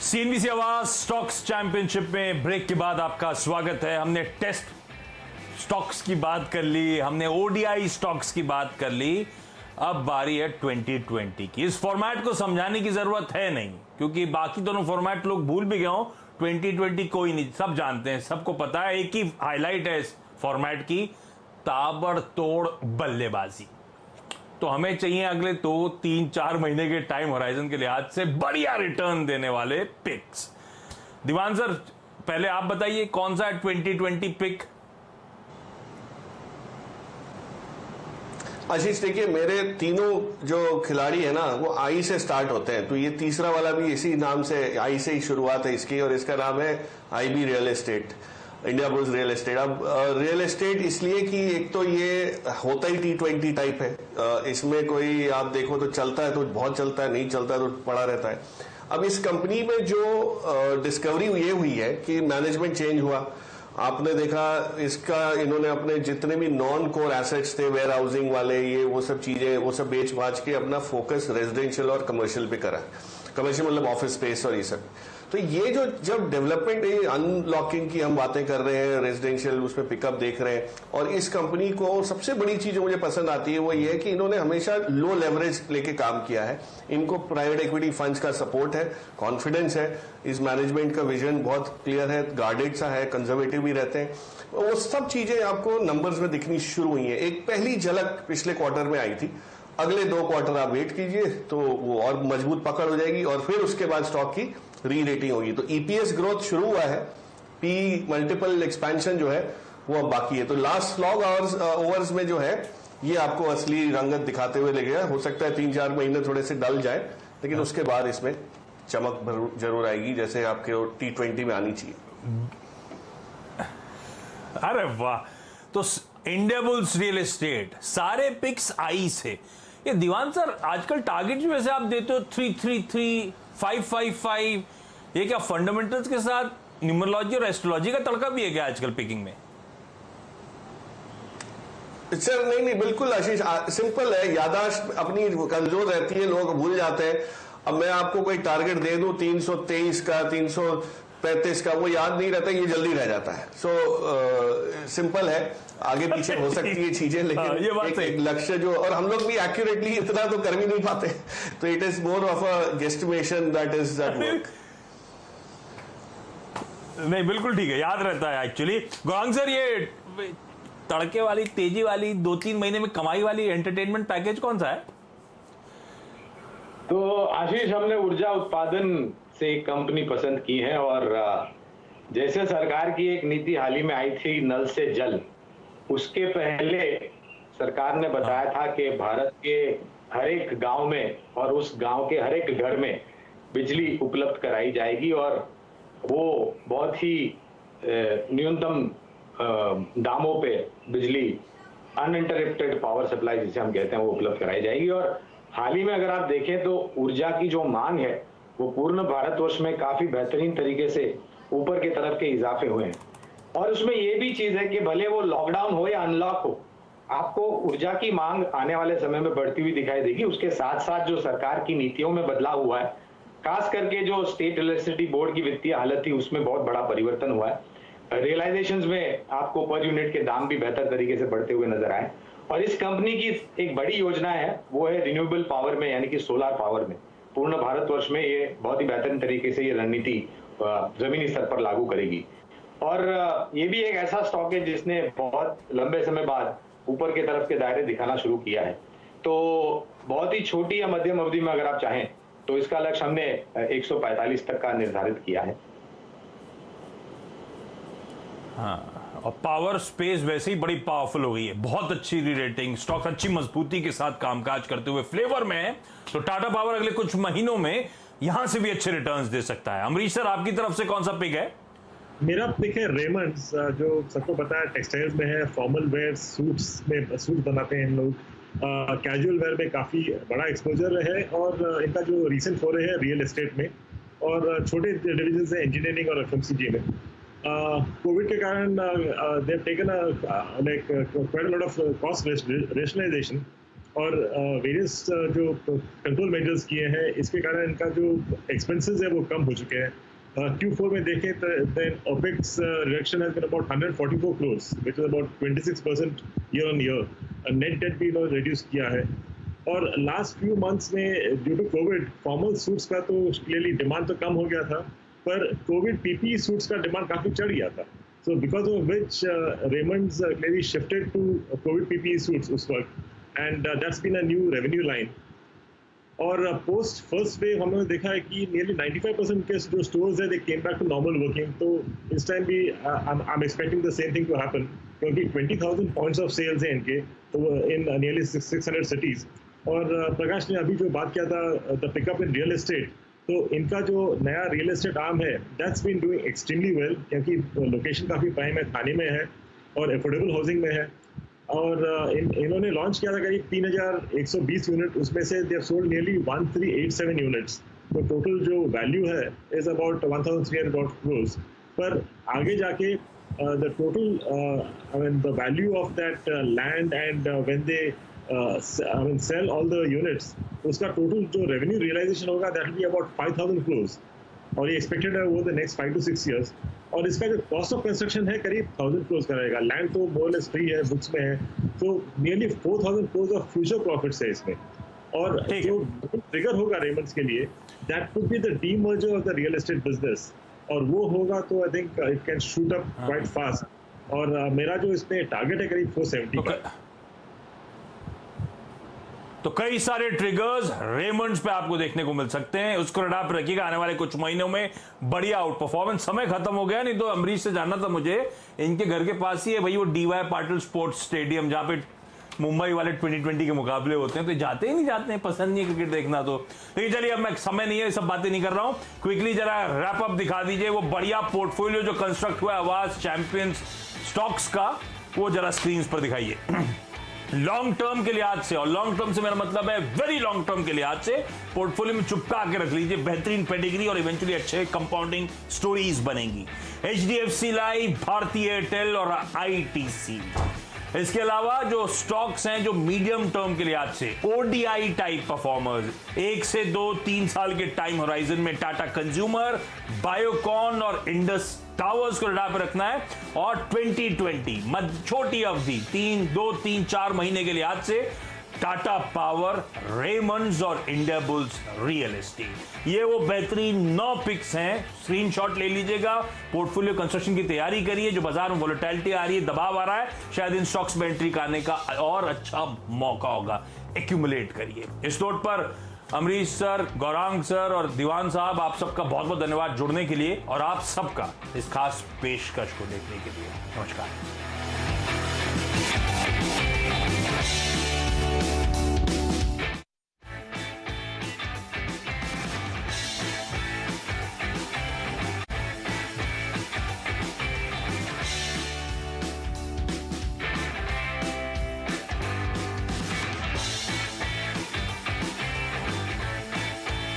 CNBC आवाज stocks championship में break के बाद आपका स्वागत है। हमने टेस्ट स्टॉक्स की बात कर ली, हमने ओडीआई स्टॉक्स की बात कर ली, अब बारी है 2020 की। इस फॉर्मेट को समझाने की जरूरत है नहीं, क्योंकि बाकी दोनों फॉर्मेट लोग भूल भी गए हो। 2020 कोई नहीं, सब जानते हैं, सबको पता है। एक ही हाईलाइट है इस फॉर्मेट की, ताबड़तोड़ बल्लेबाजी। तो हमें चाहिए अगले 2, 3, 4 महीने के टाइम होराइजन के लिहाज से बढ़िया रिटर्न देने वाले पिक्स। दीवान सर, पहले आप बताइए कौन सा है 2020 पिक? आशीष, देखिए मेरे तीनों जो खिलाड़ी है ना वो आई से स्टार्ट होते हैं, तो ये तीसरा वाला भी इसी नाम से, आई से ही शुरुआत है इसकी, और इसका नाम है IB real estate, India bulls real estate. अब रियल एस्टेट इसलिए कि एक तो ये होता ही T20 टाइप है, इसमें कोई आप देखो तो चलता है तो बहुत चलता है, नहीं चलता है तो पड़ा रहता है। अब इस कंपनी में जो डिस्कवरी ये हुई है कि मैनेजमेंट चेंज हुआ, आपने देखा इसका, इन्होंने अपने जितने भी नॉन कोर एसेट्स थे, वेयर हाउसिंग वाले, ये वो सब चीजें, वो सब बेच बाच के अपना फोकस रेजिडेंशियल और कमर्शियल पे करा। कमर्शियल मतलब ऑफिस स्पेस और ये सब। तो ये जो जब डेवलपमेंट अनलॉकिंग की हम बातें कर रहे हैं, रेजिडेंशियल उसमें पिकअप देख रहे हैं, और इस कंपनी को सबसे बड़ी चीज जो मुझे पसंद आती है वो ये है कि इन्होंने हमेशा लो लेवरेज लेके काम किया है। इनको प्राइवेट इक्विटी फंड्स का सपोर्ट है, कॉन्फिडेंस है, इस मैनेजमेंट का विजन बहुत क्लियर है, गार्डेड सा है, कंजर्वेटिव भी रहते हैं। वो सब चीजें आपको नंबर्स में दिखनी शुरू हुई है। एक पहली झलक पिछले क्वार्टर में आई थी, अगले 2 क्वार्टर आप वेट कीजिए तो वो और मजबूत पकड़ हो जाएगी, और फिर उसके बाद स्टॉक की री रेटिंग होगी। तो ईपीएस ग्रोथ शुरू हुआ है, पी मल्टीपल एक्सपेंशन जो है वो अब बाकी है। तो लास्ट स्लॉग ओवर्स में जो है ये आपको असली रंगत दिखाते हुए लगेगा। हो सकता है 3-4 महीने थोड़े से डल जाए, लेकिन उसके बाद इसमें चमक जरूर आएगी, जैसे आपके T20 में आनी चाहिए। अरे वाह! तो इंडिया बुल्स रियल एस्टेट, सारे पिक्स आई से। ये दीवान सर, आजकल टारगेट जो वैसे आप देते हो 333, 555, ये क्या फंडामेंटल्स के साथ न्यूमरोलॉजी और एस्ट्रोलॉजी का तड़का भी है क्या आजकल पिकिंग में? सर नहीं, बिल्कुल आशीष, सिंपल है। याददाश्त अपनी कमजोर रहती है, लोग भूल जाते हैं। अब मैं आपको कोई टारगेट दे दूं 323 का, 335 का, वो याद नहीं रहता, ये जल्दी रह जाता है। सो सिंपल है, आगे पीछे हो सकती है चीजें, लेकिन एक लक्ष्य जो, और हम लोग भी एक्यूरेटली इतना तो कर भी नहीं पाते, तो it is more of a गेस्टिमेशन that is that work. नहीं, बिल्कुल ठीक है, याद रहता है एक्चुअली। गौरांग सर, ये तड़के वाली, तेजी वाली, 2-3 महीने में कमाई वाली एंटरटेनमेंट पैकेज कौन सा है? तो आशीष, हमने ऊर्जा उत्पादन से एक कंपनी पसंद की है, और जैसे सरकार की एक नीति हाल ही में आई थी, नल से जल, उसके पहले सरकार ने बताया था कि भारत के हर एक गांव में और उस गांव के हर एक घर में बिजली उपलब्ध कराई जाएगी, और वो बहुत ही न्यूनतम दामों पे बिजली, अनइंटरप्टेड पावर सप्लाई जिसे हम कहते हैं, वो उपलब्ध कराई जाएगी। और हाल ही में अगर आप देखें तो ऊर्जा की जो मांग है वो पूर्ण भारतवर्ष में काफी बेहतरीन तरीके से ऊपर की तरफ के इजाफे हुए हैं। और उसमें ये भी चीज है कि भले वो लॉकडाउन हो या अनलॉक हो, आपको ऊर्जा की मांग आने वाले समय में बढ़ती हुई दिखाई देगी। उसके साथ साथ जो सरकार की नीतियों में बदलाव हुआ है, खास करके जो स्टेट इलेक्ट्रिसिटी बोर्ड की वित्तीय हालत थी, उसमें बहुत बड़ा परिवर्तन हुआ है। रियलाइजेशंस में आपको पर यूनिट के दाम भी बेहतर तरीके से बढ़ते हुए नजर आए। और इस कंपनी की एक बड़ी योजना है, वो है रिन्यूएबल पावर में, यानी कि सोलर पावर में। पूर्ण भारतवर्ष में ये बहुत ही बेहतरीन तरीके से ये रणनीति जमीनी स्तर पर लागू करेगी। और ये भी एक ऐसा स्टॉक है जिसने बहुत लंबे समय बाद ऊपर की तरफ के दायरे दिखाना शुरू किया है। तो बहुत ही छोटी या मध्यम अवधि में अगर आप चाहें तो इसका लक्ष्य हमने 145 तक का निर्धारित किया है। हाँ, और पावर स्पेस वैसे ही बड़ी पावरफुल हो गई है, बहुत अच्छी री रेटिंग, स्टॉक अच्छी मजबूती के साथ कामकाज करते हुए फ्लेवर में है। तो टाटा पावर अगले कुछ महीनों में यहां से भी अच्छे रिटर्न्स दे सकता है। अमरीश सर, आपकी तरफ से कौन सा पिक है? मेरा पिक है रेमंड्स, जो सबको पता है टेक्सटाइल्स में है, फॉर्मल वेयर, सूट्स में सूट बनाते हैं इन लोग, कैजुअल वेयर में काफ़ी बड़ा एक्सपोजर है, और इनका जो रिसेंट फोरे है रियल एस्टेट में, और छोटे डिविजन है इंजीनियरिंग और एफएमसीजी में। कोविड के कारण they have taken like quite a lot of cost rationalisation, और वेरियस जो कंट्रोल मेजर्स किए हैं, इसके कारण इनका जो एक्सपेंसेस है वो कम हो चुके हैं। Q4 में देखें तो then OPEX reduction has been about 144 crores, which is about 26% year on year. Net debt भी इन्होंने reduce किया है। और लास्ट फ्यू मंथ्स में due to Covid formal suits का तो क्लियरली डिमांड तो कम हो गया था, पर कोविड पीपी सूट्स का डिमांड काफी चढ़ गया था। So because of which Raymond's clearly shifted to Covid PP suits उस वक्त, and that's been a new revenue line. और पोस्ट फर्स्ट वेव हमने देखा है कि नियरली 95% के जो स्टोर्स है they came back to normal working. तो इस टाइम भी I am expecting the same thing to happen, क्योंकि 20,000 पॉइंट्स ऑफ सेल्स हैं इनके, तो इन नियरली 600 सिटीज। और प्रकाश ने अभी जो बात किया था the pickup in real estate, तो इनका जो नया रियल एस्टेट आर्म है that's been doing extremely well, क्योंकि लोकेशन काफ़ी प्राइम है, थाने में है और एफोर्डेबल हाउसिंग में है। और इन्होंने लॉन्च किया था करीब 3,120 यूनिट, उसमें से they have sold nearly 1,387 units. तो टोटल जो वैल्यू है इज अबाउट 1,300 crores। पर आगे जाके the total I mean the value of that land and when they sell all the units, उसका टोटल जो रेवेन्यू रियलाइजेशन होगा that will be about 5,000 crores, और ये एक्सपेक्टेड है over the next 5 to 6 years। और इसका जो कॉस्ट ऑफ कंस्ट्रक्शन है करीब 1,000 crores का रहेगा। लैंड तो मोर लेस फ्री है, बुक्स में है, तो nearly 4,000 crores of future profits है इसमें। और जो ट्रिगर होगा रेमंड्स के लिए that could be the demerger of the real estate business, और वो होगा तो I think it can shoot up quite fast. और मेरा जो इसमें टारगेट है करीब 470 का। तो कई सारे ट्रिगर्स रेमंड्स पे आपको देखने को मिल सकते हैं, उसको रडार पर रखिएगा। आने वाले कुछ महीनों में बढ़िया आउट परफॉर्मेंस। समय खत्म हो गया, नहीं तो अमरीश से जानना था मुझे, इनके घर के पास ही है भाई वो DY पाटिल स्पोर्ट्स स्टेडियम, जहां पे मुंबई वाले 2020 के मुकाबले होते हैं, तो जाते ही नहीं जाते हैं, पसंद नहीं है क्रिकेट देखना। तो लेकिन चलिए, अब मैं समय नहीं है, सब बातें नहीं कर रहा हूं। क्विकली जरा रैप अप दिखा दीजिए वो बढ़िया पोर्टफोलियो जो कंस्ट्रक्ट हुआ है आवाज चैंपियंस स्टॉक्स का, वो जरा स्क्रीन पर दिखाइए। लॉन्ग टर्म के लिहाज से, और लॉन्ग टर्म से मेरा मतलब है वेरी लॉन्ग टर्म के लिहाज से, पोर्टफोलियो में चुपका के रख लीजिए। बेहतरीन पेडिग्री और इवेंचुअली अच्छे कंपाउंडिंग स्टोरीज बनेंगी। HDFC लाइफ, भारती एयरटेल और ITC। इसके अलावा जो स्टॉक्स हैं जो मीडियम टर्म के लिहाज से, ODI टाइप परफॉर्मर्स, 1 से 2-3 साल के टाइम होराइजन में टाटा कंज्यूमर, बायोकॉन और इंडस टावर्स को रडार पर रखना है। और 2020 छोटी अवधि 2-3-4 महीने के लिहाज से टाटा पावर, रेमंड्स और इंडिया बुल्स रियल एस्टेट। ये वो बेहतरीन 9 पिक्स हैं, स्क्रीनशॉट ले लीजिएगा। पोर्टफोलियो कंस्ट्रक्शन की तैयारी करिए। जो बाजार में वोलेटिलिटी आ रही है, दबाव आ रहा है, शायद इन स्टॉक्स में एंट्री करने का और अच्छा मौका होगा। एक्यूमुलेट करिए। इस नोट पर अमरीश सर, गौरांग सर और दीवान साहब, आप सबका बहुत बहुत धन्यवाद जुड़ने के लिए और आप सबका इस खास पेशकश को देखने के लिए। नमस्कार।